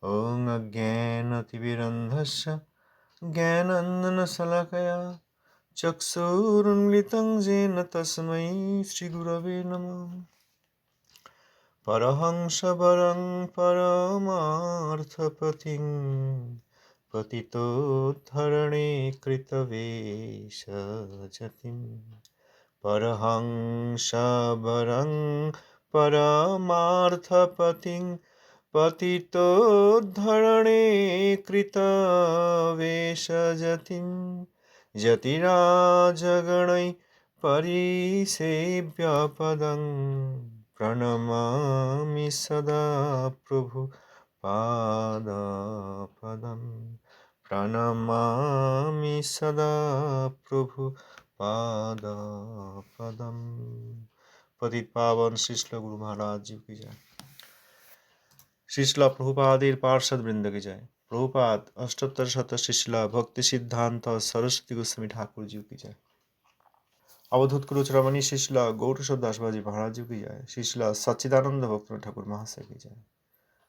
ॐ अज्ञानतिमिरन्धस्य ज्ञानाञ्जनशलाकया चक्षुरुन्मिलितं येन तस्मै श्रीगुरवे नमः। परहंसवरं परमार्थपथिं पतितोद्धरणे कृतवेषजतिं परहंसवरं परमार्थपथिं पतितोद्धरणे कृतवेषजतिं यतिराजगणै परिसेव्यपदं प्रणमामि सदा प्रभु पादपदं प्रणमामि सदा प्रभु पादपदं। पतित पावन श्रील गुरु महाराज जी की जय। श्रीशिला प्रभुपादेर पार्षद वृंद की जय। प्रभुपाद अष्टोत्तर शत श्रीशिला भक्ति सिद्धांत सरस्वती गोस्वामी ठाकुर जी की जय। अवधूत कुरुचरमणि श्रीशिला गौरशोद दासबाजी महाराज जी की जय। श्रीशिला सच्चिदानंद भक्त ठाकुर महाशय की जय।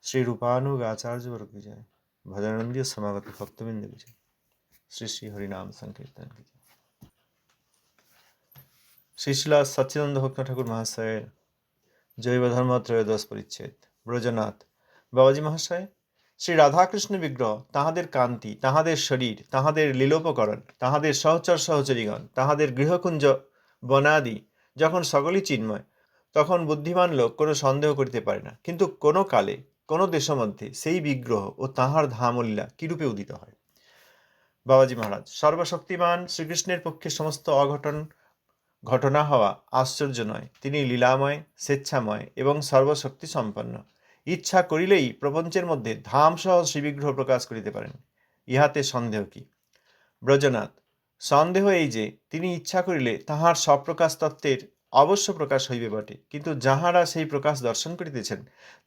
श्री रूपानुग आचार्य वर्ग की जय। भजनंदी समागत भक्तबिंद की जय। श्री श्री हरिनाम संकीर्तन की जय। श्रीशिला सच्चिदानंद भक्त ठाकुर महाशय जैव धर्म त्रयोदश परिच्छेद ब्रजनाथ। बाबाजी महाशय श्री राधाकृष्ण विग्रह ताहादेर कांति ताहादेर शरीर ताहादेर लीलोपकरण ताहादेर सहचर सहचरीगण ताहादेर गृहकुंज बनादि যখন সকলই চিন্ময় তখন বুদ্ধিমান লোক কোনো সন্দেহ করিতে পারে না, কিন্তু কোনো কালে কোনো দেশের মধ্যে সেই বিগ্রহ ও তাহার ধামলীলা কিরূপে উদিত হয়। বাবাজি মহারাজ সর্বশক্তিমান শ্রীকৃষ্ণের পক্ষে সমস্ত অঘটন ঘটনা হওয়া আশ্চর্য নয়। তিনি লীলাময়, স্বেচ্ছাময় এবং সর্বশক্তি সম্পন্ন। ইচ্ছা করিলেই প্রপঞ্চের মধ্যে ধামসহ শ্রীবিগ্রহ প্রকাশ করিতে পারেন, ইহাতে সন্দেহ কি। ব্রজনাথ সন্দেহ এই যে তিনি ইচ্ছা করিলে তাহার সপ্রকাশ তত্ত্বের অবশ্য প্রকাশ হইবে বটে, কিন্তু যাহারা সেই প্রকাশ দর্শন করিতেছেন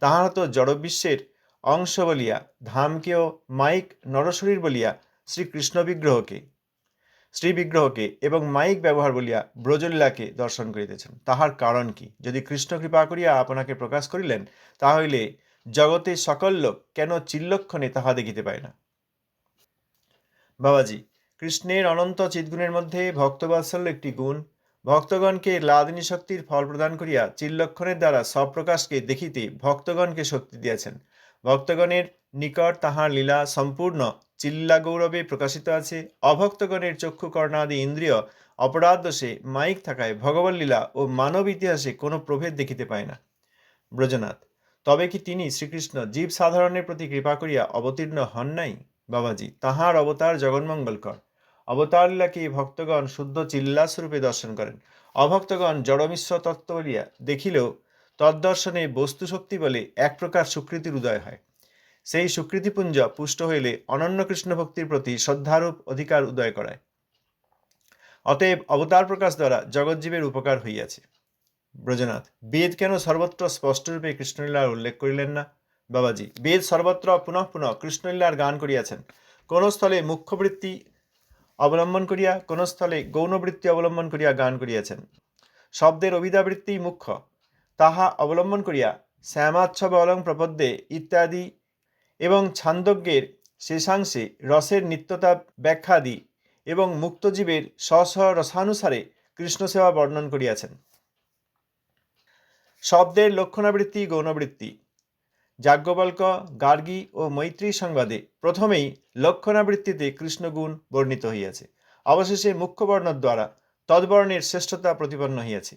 তাহারা তো জড়বিশ্বের অংশ বলিয়া ধামকেও মাইক নরশরীর বলিয়া শ্রী বিগ্রহকে এবং মাইক ব্যবহার বলিয়া ব্রজলীলাকে দর্শন করিতেছেন। তাহার কারণ কি? যদি কৃষ্ণ কৃপা করিয়া আপনাকে প্রকাশ করিলেন, তাহলে জগতে সকল লোক কেন চিল্লক্ষণে তাহা দেখিতে পায় না। বাবাজি কৃষ্ণের অনন্ত চিৎগুণের মধ্যে ভক্তবাৎসল্য একটি গুণ। ভক্তগণকে লাদিনী শক্তির ফল প্রদান করিয়া চিল্লক্ষণের দ্বারা সপ্রকাশকে দেখিতে ভক্তগণকে শক্তি দিয়াছেন। ভক্তগণের নিকট তাহার লীলা সম্পূর্ণ চিল্লা গৌরবে প্রকাশিত আছে। অভক্তগণের চক্ষু কর্ণাদি ইন্দ্রিয় অপরাধ দোষে মাইক থাকায় ভগবন লীলা ও মানব ইতিহাসে কোনো প্রভেদ দেখিতে পায় না। ব্রজনাথ তবে কি তিনি শ্রীকৃষ্ণ জীব সাধারণের প্রতি কৃপা করিয়া অবতীর্ণ হন নাই? বাবাজি তাহার অবতার জগন্মঙ্গলকর। অবতার লীলাকে ভক্তগণ শুদ্ধ চিল্লাস্বরূপে দর্শন করেন। অভক্তগণ জড়মিশ্র তত্ত্ব বলিয়া দেখিলেও তদ্দর্শনে বস্তু শক্তি বলে এক প্রকার সুকৃতির উদয় হয়। সেই সুকৃতিপুঞ্জ পুষ্ট হইলে অনন্য কৃষ্ণ ভক্তির প্রতি শ্রদ্ধারূপ অধিকার উদয় করায়। অতএব অবতার প্রকাশ দ্বারা জগজ্জীবের উপকার হইয়াছে। ব্রজনাথ বেদ কেন সর্বত্র স্পষ্টরূপে কৃষ্ণলীলার উল্লেখ করিলেন না? বাবাজি বেদ সর্বত্র পুনঃ পুনঃ কৃষ্ণলীলার গান করিয়াছেন। কোন স্থলে মুখ্যবৃত্তি অবলম্বন করিয়া কোন স্থলে গৌণবৃত্তি অবলম্বন করিয়া গান করিয়াছেন। শব্দের অভিধাবৃত্তি মুখ্য, তাহা অবলম্বন করিয়া শ্যামাচ্ছব অলং প্রপদ্যে ইত্যাদি এবং ছান্দজ্ঞের শেষাংশে রসের নিত্যতা ব্যাখ্যাদি এবং মুক্তজীবের স্ব রসানুসারে কৃষ্ণসেবা বর্ণন করিয়াছেন। শব্দের লক্ষণাবৃত্তি গৌণবৃত্তি যাজ্ঞবল্ক গার্গী ও মৈত্রী সংবাদে প্রথমেই লক্ষণাবৃত্তিতে কৃষ্ণগুণ বর্ণিত হইয়াছে, অবশেষে মুখ্যবর্ণ দ্বারা তদ্বর্ণের শ্রেষ্ঠতা প্রতিপন্ন হইয়াছে।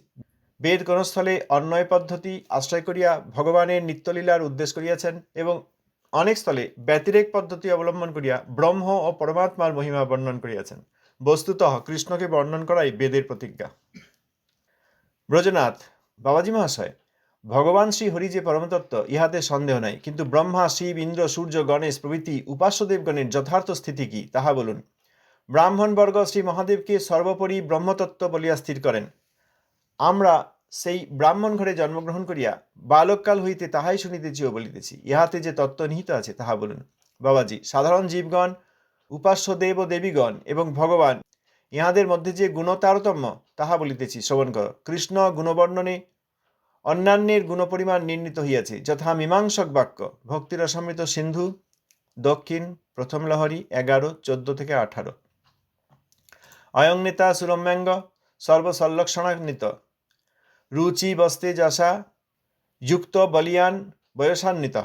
বেদ কোন স্থলে অন্বয় পদ্ধতি আশ্রয় করিয়া ভগবানের নিত্যলীলার উদ্দেশ করিয়াছেন এবং অনেক স্থলে ব্যতিরেক পদ্ধতি অবলম্বন করিয়া ব্রহ্ম ও পরমাত্মার মহিমা বর্ণন করিয়াছেন। বস্তুতঃ কৃষ্ণকে বর্ণন করাই বেদের প্রতিজ্ঞা। ব্রজনাথ বাবাজি মহাশয় ভগবান শ্রী হরি যে পরমতত্ত্ব ইহাতে সন্দেহ নাই, কিন্তু ব্রহ্মা শিব ইন্দ্র সূর্য গণেশ প্রভৃতি উপাস্যদেবগণের যথার্থ স্থিতি কি তাহা বলুন। ব্রাহ্মণবর্গ শ্রী মহাদেবকে সর্বোপরি ব্রহ্মতত্ত্ব বলিয়া স্থির করেন। আমরা সেই ব্রাহ্মণ ঘরে জন্মগ্রহণ করিয়া বালককাল হইতে তাহাই শুনিতেছি ও বলিতেছি, ইহাতে যে তত্ত্ব নিহিত আছে তাহা বলুন। বাবাজি সাধারণ জীবগণ, উপাস্য দেব ও দেবীগণ এবং ভগবান ইহাদের মধ্যে যে গুণ তারতম্য তাহা বলিতেছি, শ্রবণ কর। কৃষ্ণ গুণবর্ণনে অন্যান্যের গুণপরিমাণ নির্ণীত হইয়াছে, যথা মীমাংসক বাক্য ভক্তিরসামৃত সিন্ধু দক্ষিণ প্রথম লহরী 11, 14 থেকে 18। অয়ং নেতা সুরম্যাঙ্গ সর্বসল্লক্ষণান্বিত রুচি বস্তে যশা যুক্ত বলিয়ান বয়সান্বিত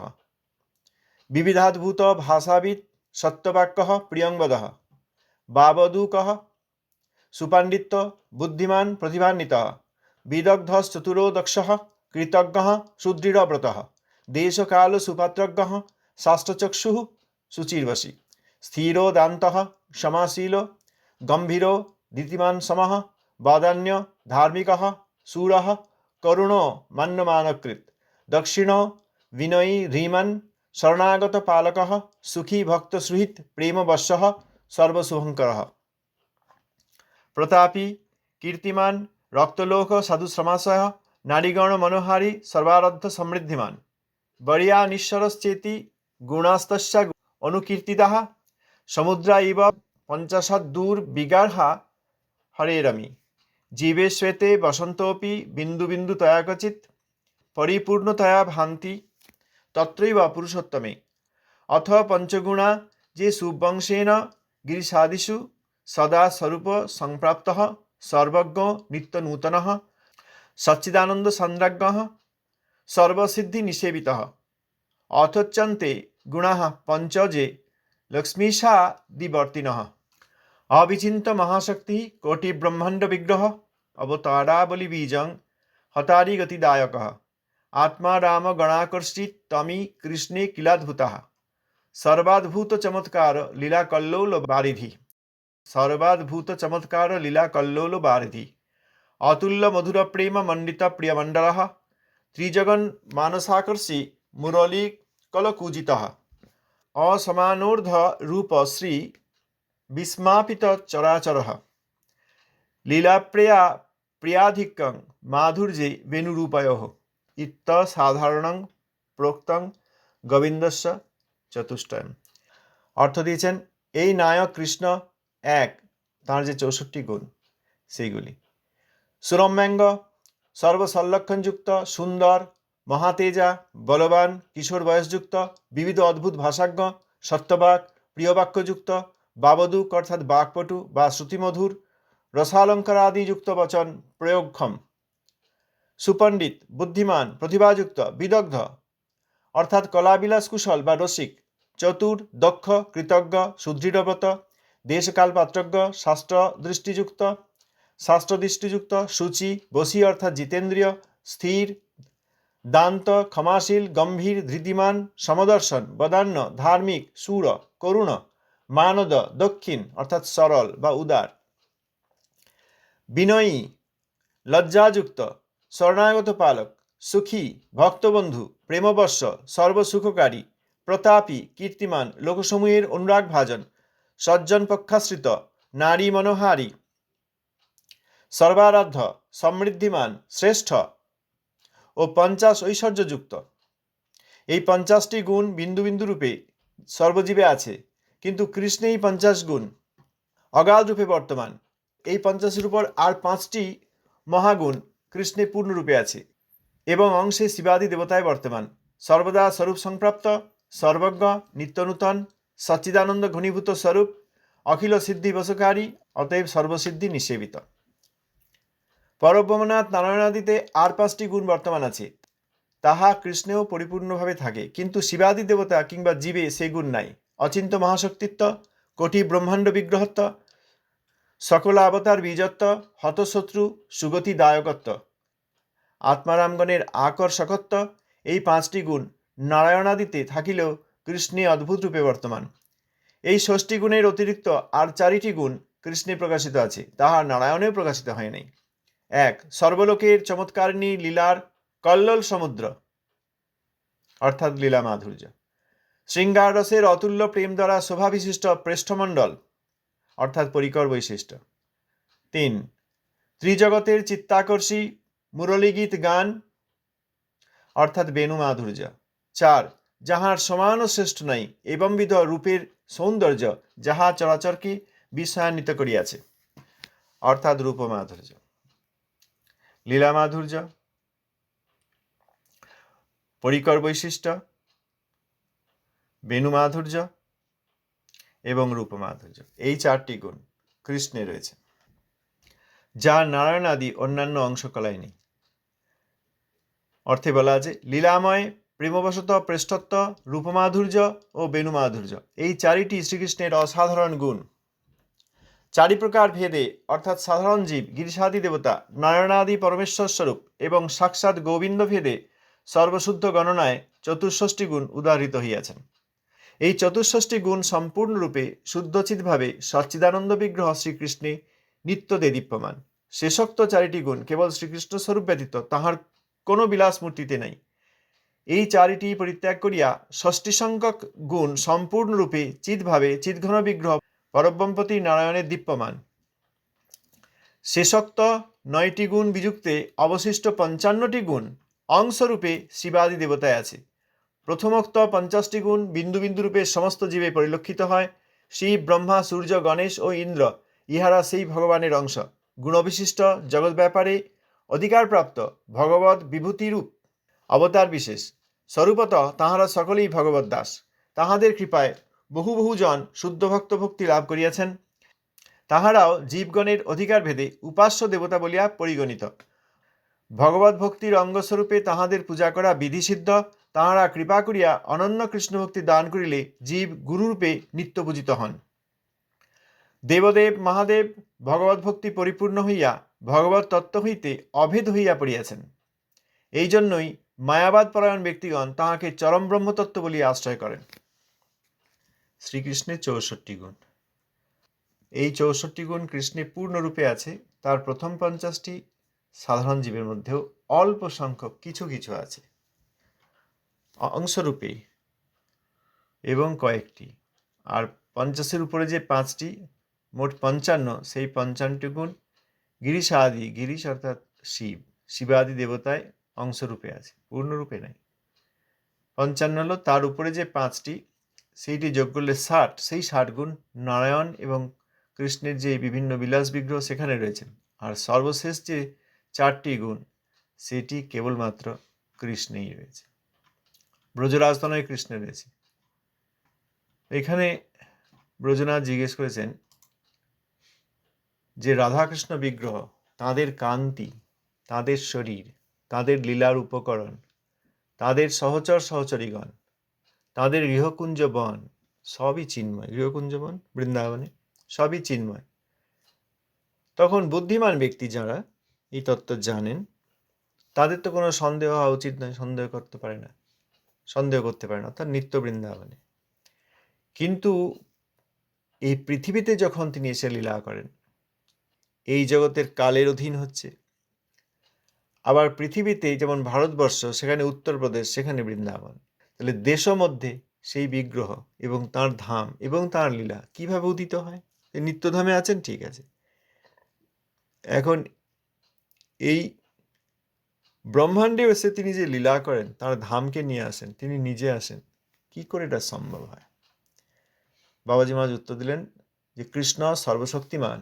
বিবিধাদ্ভুত ভাষাবিদ সত্যবাক্য প্রিয়ংবদ বাবদূক সুপাণ্ডিত্য বুদ্ধিমান প্রতিভান্বিত বিদগ্ধশ্চতুरो দক্ষः কৃতজ্ঞः সুদৃঢ়ব্রতः দেশকাল সুপাত্রজ্ঞः শাস্ত্রচক্ষুः শুচির্वशी স্থিरो दान्तः क्षमाशीलो गम्भीरो धीतिमान् समः वादान्य धार्मिकः शूरः करुणो मन्यमानकृत् दक्षिणो विनयी ह्रीमन् शरणागत पालकः सुखी भक्तसुहृत् प्रेमवशः सर्वशुभङ्करः प्रतापी कीर्तिमान रक्तलोक साधुश्रमाशय नारीगण मनोहारी सर्वारब्ध समृद्धिमान बलिया निश्चरश्चेति गुणास्तस्य अनुकीर्तितः समुद्रा इव पंचाशद्दूर विगार्हा हरेरमि जीवे श्वेते वसन्तोऽपि बिन्दु बिन्दुतया क्वचित् परिपूर्णतया भान्ति तत्रैव पुरुषोत्तमे अथ पंचगुणा जे सुवंशेन गिरिशादिषु सदा स्वरूप संप्राप्तः सर्वज्ञ नित्यनूतनः सच्चिदानंद संद्राज्ञः सर्वसिद्धि निषेवितः अथोच्यन्ते गुणाः पंच जे लक्ष्मीशादिवर्तिनः अविचिन्त महाशक्ति कोटि ब्रह्मांड विग्रह अवतारावली बीजं हतारी गतिदायकः आत्मा राम गणाकर्षित तमी कृष्णे किलाद्भुतः सर्वाद्भुत चमत्कार लीला कल्लोल वारिधि सर्वाद्भुत चमत्कार लीला कल्लोल वारिधि अतुल्य मधुर प्रेम मंडित प्रियमंडलः त्रिजगन मानसाकर्षि मुरली कलकूजितः असमानोर्ध रूप श्री विस्मापित चराचरः लीलाप्रिया प्रियाधिक्यं माधुर्ये वेणुरूपयोः इत्त साधारणं प्रोक्तं গোবিন্দস্য চতুষ্টয়ম। অর্থ দিয়েছেন এই নায়ক কৃষ্ণ এক, তাঁর যে 64 গুণ সেইগুলি সুরম্যাঙ্গ সর্বসল্লক্ষণযুক্ত সুন্দর মহাতেজা বলবান কিশোর বয়সযুক্ত বিবিধ অদ্ভুত ভাষাজ্ঞ সত্যবাক প্রিয়বাক্যযুক্ত বাবদূক অর্থাৎ বাকপটু বা শ্রুতিমধুর রসালঙ্কারাদিযুক্ত বচন প্রয়োগক্ষম সুপণ্ডিত বুদ্ধিমান প্রতিভাযুক্ত বিদগ্ধ অর্থাৎ কলাবিলাস কুশল বা রসিক চতুর দক্ষ কৃতজ্ঞ সুদৃঢ়ব্রত দেশকাল পাত্রজ্ঞ শাস্ত্রদৃষ্টিযুক্ত শুচি বশী অর্থাৎ জিতেন্দ্রিয় স্থির দান্ত ক্ষমাশীল গম্ভীর ধৃতিমান সমদর্শন বদান্য ধার্মিক শূর করুণ মানদ দক্ষিণ অর্থাৎ সরল বা উদার বিনয়ী লজ্জাযুক্ত শরণাগত পালক সুখী ভক্তবন্ধু প্রেমবর্ষ সর্বসুখকারী প্রতাপী কীর্তিমান লোকসমূহের অনুরাগ ভাজন সজ্জন পক্ষাশ্রিত নারী মনোহারী সর্বারাধ্য সমৃদ্ধিমান শ্রেষ্ঠ ও 50 ঐশ্বর্যযুক্ত। এই 50টি গুণ বিন্দু বিন্দু রূপে সর্বজীবে আছে, কিন্তু কৃষ্ণেই 50 গুণ অগাধ রূপে বর্তমান। এই 50-এর উপর আর 5টি মহাগুণ কৃষ্ণে পূর্ণরূপে আছে এবং অংশে শিবাদি দেবতায় বর্তমান, সর্বদা স্বরূপ সংপ্রাপ্ত, সর্বজ্ঞ, নিত্যনূতন, সচ্চিদানন্দ ঘনীভূত স্বরূপ, অখিল সিদ্ধি বশকারী, অতএব সর্বসিদ্ধি নিষেবিত। পরব্রহ্মনাথ নারায়ণাদিতে আর 5টি গুণ বর্তমান আছে, তাহা কৃষ্ণেও পরিপূর্ণভাবে থাকে, কিন্তু শিবাদি দেবতা কিংবা জীবে সেই গুণ নাই। অচিন্ত মহাশক্তিত্ব, কোটি ব্রহ্মাণ্ড বিগ্রহত্ব, সকল অবতার বীজত্ব, হতশত্রু সুগতিদায়কত্ব, আত্মারামগণের আকর্ষকত্ব, এই 5টি গুণ নারায়ণাদিতে থাকিলেও কৃষ্ণে অদ্ভুত রূপে বর্তমান। এই 6টি গুণের অতিরিক্ত আর 4টি গুণ কৃষ্ণে প্রকাশিত আছে, তাহা নারায়ণেও প্রকাশিত হয় নাই। 1. সর্বলোকের চমৎকারিণী লীলার কল্লোল সমুদ্র অর্থাৎ লীলা মাধুর্য, শৃঙ্গার রসের অতুল্য প্রেম দ্বারা শোভাবিশিষ্ট পৃষ্ঠমণ্ডল অর্থাৎ পরিকর বৈশিষ্ট্য। 3. ত্রিজগতের চিত্তাকর্ষী মুরলীগীত গান অর্থাৎ বেণু মাধুর্য। 4. যাহার সমান ও শ্রেষ্ঠ নাই এবংবিধ রূপের সৌন্দর্য যাহা চরাচরকে বিস্ময়ান্বিত করিয়াছে অর্থাৎ রূপ মাধুর্য। লীলা মাধুর্য পরিকর বৈশিষ্ট্য, বেণু মাধুর্য এবং রূপ মাধুর্য, এই 4টি গুণ কৃষ্ণে রয়েছে, যা নারায়ণ আদি অন্যান্য অংশকলায় নেই। অর্থে বলা আছে, লীলাময়, প্রেমবশত, প্রেষ্ঠত্ব, রূপমাধুর্য ও বেণুমাধুর্য, এই 4টি শ্রীকৃষ্ণের অসাধারণ গুণ। 4 প্রকার ভেদে, অর্থাৎ সাধারণ জীব, গিরিশাদি দেবতা, নারায়ণাদি পরমেশ্বর স্বরূপ এবং সাক্ষাৎ গোবিন্দ ভেদে সর্বশুদ্ধ গণনায় 64 গুণ উদাহৃত হইয়াছেন। এই 64 গুণ সম্পূর্ণরূপে শুদ্ধচিৎভাবে সচ্চিদানন্দ বিগ্রহ শ্রীকৃষ্ণে নিত্য দেদীপ্যমান। শেষোক্ত 4টি গুণ কেবল শ্রীকৃষ্ণ স্বরূপ ব্যতীত তাহার কোনো বিলাস মূর্তিতে নাই। এই 4টি পরিত্যাগ করিয়া 60 সংখ্যক গুণ সম্পূর্ণরূপে চিৎভাবে চিৎঘন বিগ্রহ পরব্রহ্মপতি নারায়ণের দীপ্যমান। শেষোক্ত 9টি গুণ বিযুক্তে অবশিষ্ট 55টি গুণ অংশরূপে শিবাদি দেবতায় আছে। প্রথমোক্ত 50টি গুণ বিন্দু বিন্দু রূপে সমস্ত জীবে পরিলক্ষিত হয়। শিব, ব্রহ্মা, সূর্য, গণেশ ও ইন্দ্র ইহারা সেই ভগবানের অংশ। গুণবিশিষ্ট, জগৎ ব্যাপারে অধিকারপ্রাপ্ত ভগবৎ বিভূতিরূপ অবতার বিশেষ। স্বরূপত তাহারা সকলেই ভগবৎ দাস। তাহাদের কৃপায় বহু বহু জন শুদ্ধ ভক্ত ভক্তি লাভ করিয়াছেন। তাহারাও জীবগণের অধিকার ভেদে উপাস্য দেবতা বলিয়া পরিগণিত। ভগবৎ ভক্তির অঙ্গস্বরূপে তাহাদের পূজা করা বিধিসিদ্ধ। তাহারা কৃপা করিয়া অনন্য কৃষ্ণভক্তি দান করিলে জীব গুরুরূপে নিত্য পূজিত হন। দেবদেব মহাদেব ভগবৎ ভক্তি পরিপূর্ণ হইয়া ভগবৎ তত্ত্ব হইতে অভেদ হইয়া পড়িয়াছেন। এই জন্যই মায়াবাদ পরায়ণ ব্যক্তিগণ তাহাকে চরম ব্রহ্মতত্ত্ব বলিয়া আশ্রয় করেন। শ্রীকৃষ্ণের 64 গুণ। এই 64 গুণ কৃষ্ণে পূর্ণরূপে আছে। তার প্রথম 50টি সাধারণ জীবের মধ্যেও অল্প সংখ্যক কিছু কিছু আছে অংশরূপে এবং কয়েকটি। আর 50-এর উপরে যে 5টি, মোট 55, সেই 55টি গুণ গিরিশ আদি, গিরিশ অর্থাৎ শিব, শিবাদি দেবতায় অংশরূপে আছে, পূর্ণরূপে নাই। 55 হলো, তার উপরে যে 5টি সেইটি যোগ করলে 60, সেই 60 গুণ নারায়ণ এবং কৃষ্ণের যে বিভিন্ন বিলাস বিগ্রহ সেখানে রয়েছেন। আর সর্বশেষ যে 4টি গুণ সেটি কেবলমাত্র কৃষ্ণেই রয়েছে, ব্রজরাজতনয় কৃষ্ণে রয়েছে। এখানে ব্রজনাথ জিজ্ঞেস করেছেন যে রাধাকৃষ্ণ বিগ্রহ, তাদের কান্তি, তাদের শরীর, তাদের লীলার উপকরণ, তাদের সহচর সহচরীগণ, তাদের গৃহকুঞ্জ বন সবই চিন্ময়। গৃহকুঞ্জ বন বৃন্দাবনে সবই চিন্ময়। তখন বুদ্ধিমান ব্যক্তি যারা এই তত্ত্ব জানেন তাদের তো কোনো সন্দেহ হওয়া উচিত নয়, সন্দেহ করতে পারে না, অর্থাৎ নিত্য বৃন্দাবনে। কিন্তু এই পৃথিবীতে যখন তিনি এসে লীলা করেন, এই জগতের কালের অধীন হচ্ছে। আবার পৃথিবীতে যেমন ভারতবর্ষ, সেখানে উত্তরপ্রদেশ, সেখানে বৃন্দাবন। তাহলে দেশ মধ্যে সেই বিগ্রহ এবং তার ধাম এবং তার লীলা কিভাবে উদিত হয়? নিত্যধামে আছেন, ঠিক আছে। এখন এই ব্রহ্মাণ্ডে এসে তিনি যে লীলা করেন, তার ধামকে নিয়ে আসেন, তিনি নিজে আসেন, কি করে এটা সম্ভব হয়? বাবাজি মহারাজ উত্তর দিলেন যে কৃষ্ণ সর্বশক্তিমান।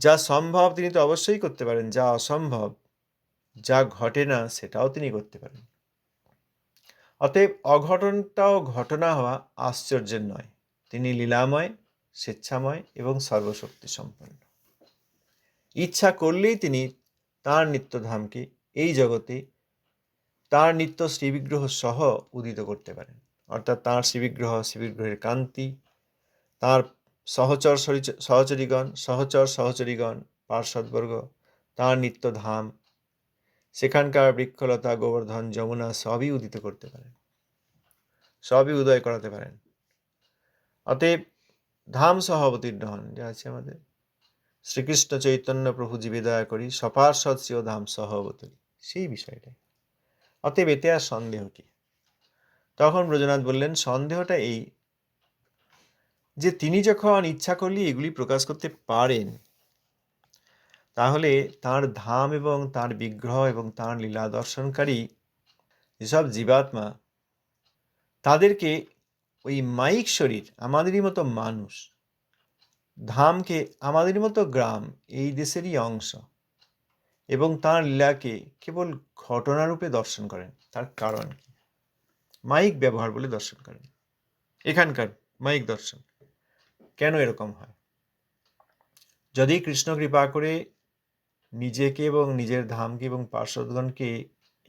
যা সম্ভব তিনি তো অবশ্যই করতে পারেন, যা অসম্ভব, যা ঘটে না, সেটাও তিনি করতে পারেন। অতএব অঘটনটাও ঘটনা হওয়া আশ্চর্যের নয়। তিনি লীলাময়, স্বেচ্ছাময় এবং সর্বশক্তি সম্পন্ন। ইচ্ছা করলেই তিনি তাঁর নিত্যধামকে এই জগতে তাঁর নিত্য শ্রীবিগ্রহ সহ উদিত করতে পারেন। অর্থাৎ তাঁর শ্রীবিগ্রহের কান্তি, তাঁর সহচরীগণ, পার্শ্বদবর্গ, তাঁর নিত্যধাম, সেখানকার বৃক্ষলতা, গোবর্ধন, যমুনা সবই উদিত করতে পারেন, সবই উদয় করাতে পারেন। অতএব ধাম সহ অবতীর্ণ হন, যা আছে আমাদের শ্রীকৃষ্ণ চৈতন্য প্রভু জীবে দয়া করি সপার্ষদ শ্রীয় ধাম সহ অবতরী, সেই বিষয়টাই। অতএব এতে আর সন্দেহ কি? তখন ব্রজনাথ বললেন, সন্দেহটা এই যে তিনি যখন ইচ্ছা করলে এগুলি প্রকাশ করতে পারেন, তাহলে তার ধাম এবং তার বিগ্রহ এবং তার লীলা দর্শনকারী যেসব জীবাত্মা, তাদেরকে ওই মাইক শরীর, আমাদেরই মতো মানুষ, ধামকে আমাদেরই মতো গ্রাম, এই দেশেরই অংশ, এবং তাঁর লীলাকে কেবল ঘটনারূপে দর্শন করেন। তার কারণ কি? মাইক ব্যবহার বলে দর্শন করেন। এখানকার মাইক দর্শন কেন এরকম হয়? যদি কৃষ্ণ কৃপা করে নিজেকে এবং নিজের ধামকে এবং পার্শ্বদগণকে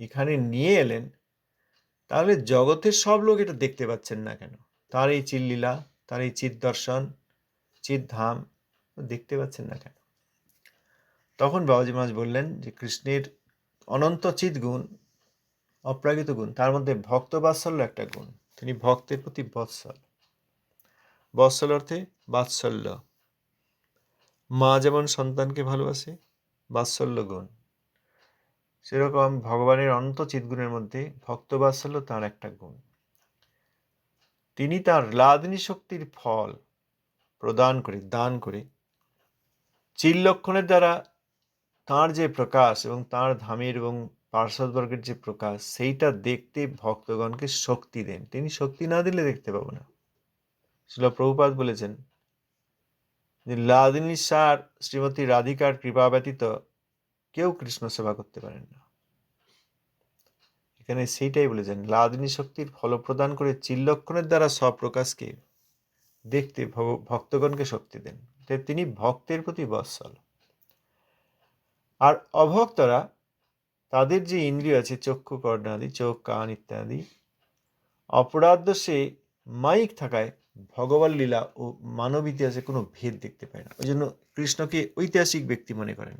এখানে নিয়ে এলেন, তাহলে জগতের সব লোক এটা দেখতে পাচ্ছেন না কেন? তার এই চিল্লীলা, তার এই চিৎ দর্শন, চিৎ ধাম দেখতে পাচ্ছেন না কেন? তখন বাবাজি মহারাজ বললেন যে কৃষ্ণের অনন্ত চিৎ গুণ, অপ্রাকৃত গুণ, তার মধ্যে ভক্ত বাৎসল্য একটা গুণ। তিনি ভক্তের প্রতি বৎসল। বৎসল অর্থে বাৎসল্য। মা যেমন সন্তানকে ভালোবাসে, বাৎসল্য গুণ, সেরকম ভগবানের অনন্ত চিৎগুণের মধ্যে ভক্ত বাৎসল্য তাঁর একটা গুণ। তিনি তাঁর লাদিনী শক্তির ফল প্রদান করে, দান করে, চিল্লক্ষণের দ্বারা তাঁর যে প্রকাশ এবং তাঁর ধামের এবং পার্শ্বদবর্গের যে প্রকাশ, সেইটা দেখতে ভক্তগণকে শক্তি দেন। তিনি শক্তি না দিলে দেখতে পাবো না। শ্রীল প্রভুপাদ বলেছেন যে লাদিনী সার শ্রীমতী রাধিকার কৃপা ব্যতীত কেউ কৃষ্ণ সেবা করতে পারেন না। এখানে সেইটাই বলেছেন, লাদিনী শক্তির ফল প্রদান করে চিল্লক্ষণের দ্বারা স্বপ্রকাশকে দেখতে ভক্তগণকে শক্তি দেন। তিনি ভক্তের প্রতি বৎসল। আর অভক্তরা, তাদের যে ইন্দ্রিয় আছে, চক্ষু কর্ণাদি, চোখ কান ইত্যাদি, অপরাধ দোষে মাইক থাকায় ভগবান লীলা ও মানব ইতিহাসে কোনো ভেদ দেখতে পায় না। ওই জন্য কৃষ্ণকে ঐতিহাসিক ব্যক্তি মনে করেন।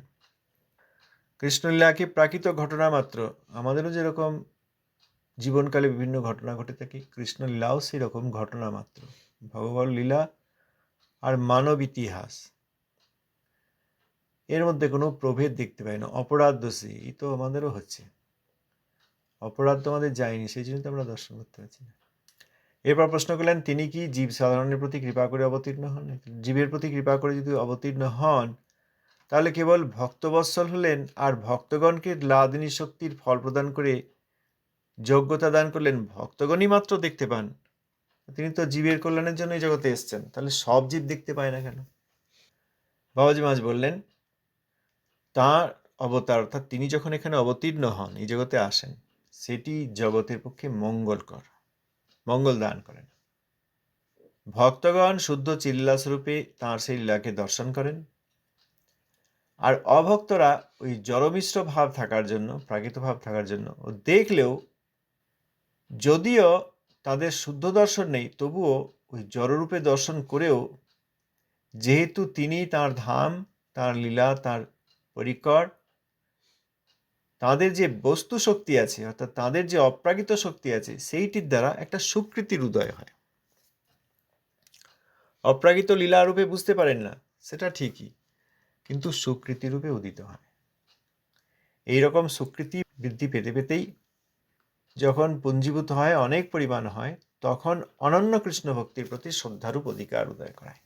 কৃষ্ণলীলাকে প্রাকৃত ঘটনা মাত্র। আমাদেরও যেরকম জীবনকালে বিভিন্ন ঘটনা ঘটে থাকে, কৃষ্ণলীলাও সেই রকম ঘটনা মাত্র। ভগবান লীলা আর মানব ইতিহাস, এর মধ্যে কোনো প্রভেদ দেখতে পাই না। অপরাধ দোষী এই তো আমাদেরও হচ্ছে, অপরাধ তো আমাদের যায়নি, সেই জন্য তো আমরা দর্শন করতে পারছি না। এরপর প্রশ্ন করলেন, তিনি কি জীব সাধারণের প্রতি কৃপা করে অবতীর্ণ হন? জীবের প্রতি কৃপা করে যদি অবতীর্ণ হন, তাহলে কেবল ভক্তবৎসল হলেন আর ভক্তগণকে লাদিনী শক্তির ফল প্রদান করে যোগ্যতা দান করলেন, ভক্তগণই মাত্র দেখতে পান। তিনি তো জীবের কল্যাণের জন্য এই জগতে এসছেন, তাহলে সব জীব দেখতে পায় না কেন? বাবাজি মহারাজ বললেন, তাঁর অবতার অর্থাৎ তিনি যখন এখানে অবতীর্ণ হন, এই জগতে আসেন, সেটি জগতের পক্ষে মঙ্গলকর, মঙ্গল দান করেন। ভক্তগণ শুদ্ধ চিল্লা স্বরূপে তাঁর সেই লীলাকে দর্শন করেন, আর অভক্তরা ওই জড়মিশ্র ভাব থাকার জন্য, প্রাকৃত ভাব থাকার জন্য ও দেখলেও, যদিও তাদের শুদ্ধ দর্শন নেই, তবুও ওই জড়রূপে দর্শন করেও, যেহেতু তিনি তাঁর ধাম, তাঁর লীলা, তাঁর পরিকর, তাদের যে বস্তু শক্তি আছে, অর্থাৎ তাদের যে অপ্রাকৃত শক্তি আছে, সেইটির দ্বারা একটা সুকৃতির উদয় হয়। অপ্রাকৃত লীলা রূপে বুঝতে পারেন না, সেটা ঠিকই, কিন্তু সুকৃতি রূপে উদিত হয়। এইরকম সুকৃতি বৃদ্ধি পেতে পেতেই যখন পুঞ্জীভূত হয়, অনেক পরিমাণ হয়, তখন অনন্য কৃষ্ণ ভক্তির প্রতি শ্রদ্ধারূপ অধিকার উদয় করায়।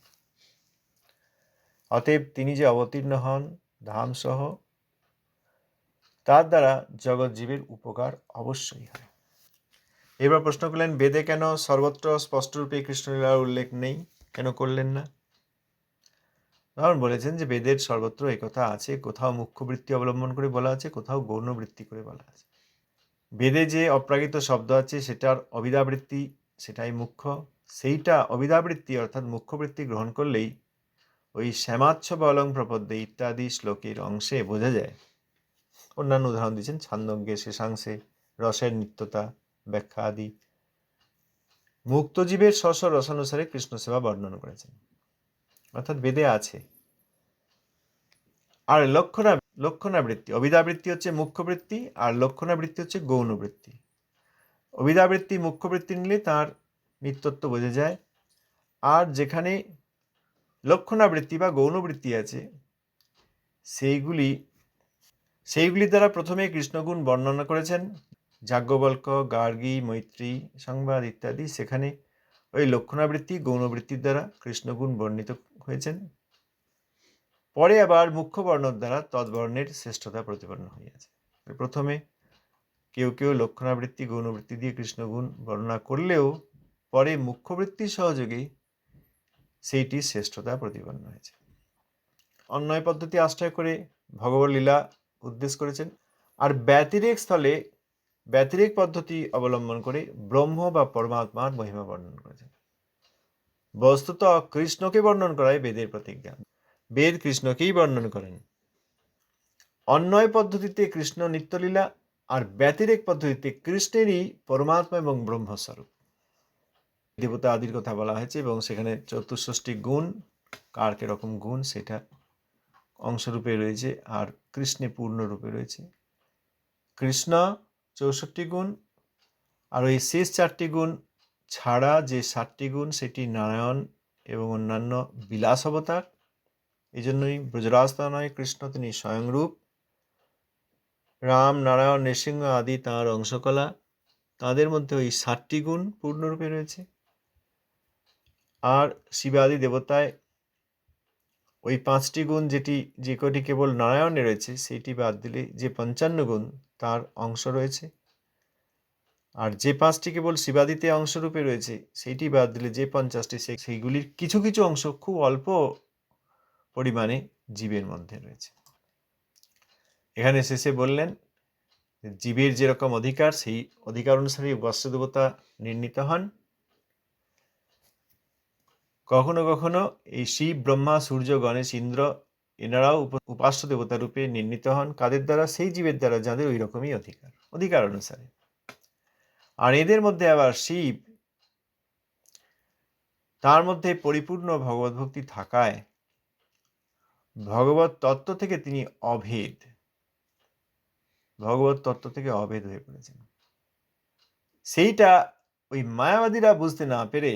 অতএব তিনি যে অবতীর্ণ হন ধামসহ, তার দ্বারা জগৎজীবের উপকার অবশ্যই হয়। এবার প্রশ্ন করলেন, বেদে কেন সর্বত্র স্পষ্টরূপে কৃষ্ণলীলার উল্লেখ নেই, কেন করলেন না? তখন বলেছেন যে বেদের সর্বত্র একথা আছে, কোথাও মুখ্য বৃত্তি অবলম্বন করে বলা আছে, কোথাও গৌণ বৃত্তি করে বলা আছে। বেদে যে অপ্রাকৃত শব্দ আছে, সেটার অবিদাবৃত্তি, সেটাই মুখ্য। সেইটা অবিদাবৃত্তি অর্থাৎ মুখ্যবৃত্তি গ্রহণ করলেই ওই শ্যামাচ্ছ বলং প্রপদ্যে ইত্যাদি শ্লোকের অংশে বোঝা যায়। অন্যান্য উদাহরণ দিচ্ছেন, ছান্দোগ্যে শেষাংশে রসের নিত্যতা ব্যাখ্যা আদি মুক্তজীবের স্ব রসানুসারে কৃষ্ণ সেবা বর্ণন করেছেন, অর্থাৎ বেদে আছে। আর লক্ষণাবৃত্তি, অবিদাবৃত্তি হচ্ছে মুখ্যবৃত্তি, আর লক্ষণাবৃত্তি হচ্ছে গৌণবৃত্তি। অবিদাবৃত্তি মুখ্যবৃত্তি নিলে তার নিত্যত্ব বোঝা যায়, আর যেখানে লক্ষণাবৃত্তি বা গৌণবৃত্তি আছে, সেইগুলি দ্বারা প্রথমে কৃষ্ণগুণ বর্ণনা করেছেন, যাজ্ঞবল্ক্য, গার্গী, মৈত্রী, সংবাদ ইত্যাদি। সেখানে ওই লক্ষণাবৃত্তি, গৌণবৃত্তির দ্বারা কৃষ্ণগুণ বর্ণিত হয়েছেন। পরে আবার মুখ্য বর্ণের দ্বারা তদ্বর্ণের শ্রেষ্ঠতা প্রতিপন্ন হইয়াছে। প্রথমে কেউ কেউ লক্ষণাবৃত্তি, গৌণবৃত্তি দিয়ে কৃষ্ণগুণ বর্ণনা করলেও পরে মুখ্যবৃত্তির সহযোগে সেইটির শ্রেষ্ঠতা প্রতিপন্ন হয়েছে। অন্যয় পদ্ধতি আশ্রয় করে ভগবত লীলা উদ্দেশ্য করেছেন। আর ব্যতিরেক স্থলে ব্যতিরেক পদ্ধতি অবলম্বন করে ব্রহ্ম বা পরমাত্মার মহিমা বর্ণন করেছেন। বস্তুত কৃষ্ণকে বর্ণন করাই বেদের প্রতিজ্ঞা। বেদ কৃষ্ণকেই বর্ণন করেন। অন্যয় পদ্ধতিতে কৃষ্ণ নিত্যলীলা, আর ব্যতিরেক পদ্ধতিতে কৃষ্ণেরই পরমাত্মা এবং ব্রহ্মস্বরূপ দেবতা আদির কথা বলা হয়েছে, এবং সেখানে 64টি গুণ, কার কিরকম গুণ সেটা অংশরূপে রয়েছে, আর কৃষ্ণে পূর্ণরূপে রয়েছে। কৃষ্ণ 64 গুণ, আর ওই শেষ 4টি গুণ ছাড়া যে 7টি গুণ সেটি নারায়ণ এবং অন্যান্য বিলাস অবতার। এই জন্যই ব্রজরাজতনয় কৃষ্ণ তিনি স্বয়ংরূপ। রাম, নারায়ণ, নৃসিংহ আদি তাঁর অংশকলা, তাদের মধ্যে ওই 7টি গুণ পূর্ণরূপে রয়েছে। আর শিবাদি দেবতায় ওই 5টি গুণ যে কটি কেবল নারায়ণে রয়েছে সেটি বাদ দিলে যে 55 গুণ তার অংশ রয়েছে, আর যে 5টি কেবল শিবাদিতে অংশরূপে রয়েছে সেইটি বাদ দিলে যে 50টি সেইগুলির কিছু কিছু অংশ খুব অল্প পরিমাণে জীবের মধ্যে রয়েছে। এখানে শেষে বললেন জীবের যেরকম অধিকার সেই অধিকার অনুসারে উপাস্য দেবতা নির্ণীত হন। কখনো কখনো এই শিব, ব্রহ্মা, সূর্য, গণেশ, ইন্দ্র এনারাও উপাস্য দেবতা রূপে নির্ণীত হন। কাদের দ্বারা? সেই জীবের দ্বারা যাদের ওই রকমই অধিকার অনুসারে। আর এদের মধ্যে আবার শিব, তার মধ্যে পরিপূর্ণ ভগবত ভক্তি থাকায় ভগবত তত্ত্ব থেকে তিনি অভেদ, ভগবত তত্ত্ব থেকে অভেদ হয়ে পড়েছেন। সেইটা ওই মায়াবাদীরা বুঝতে না পেরে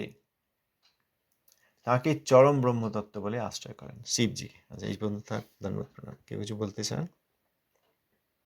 তাকে চরম ব্রহ্মতত্ত্ব বলে আশ্রয় করেন শিবজি। আচ্ছা, এই পর্যন্ত থাক। ধন্যবাদ। কেউ কিছু বলতে চান?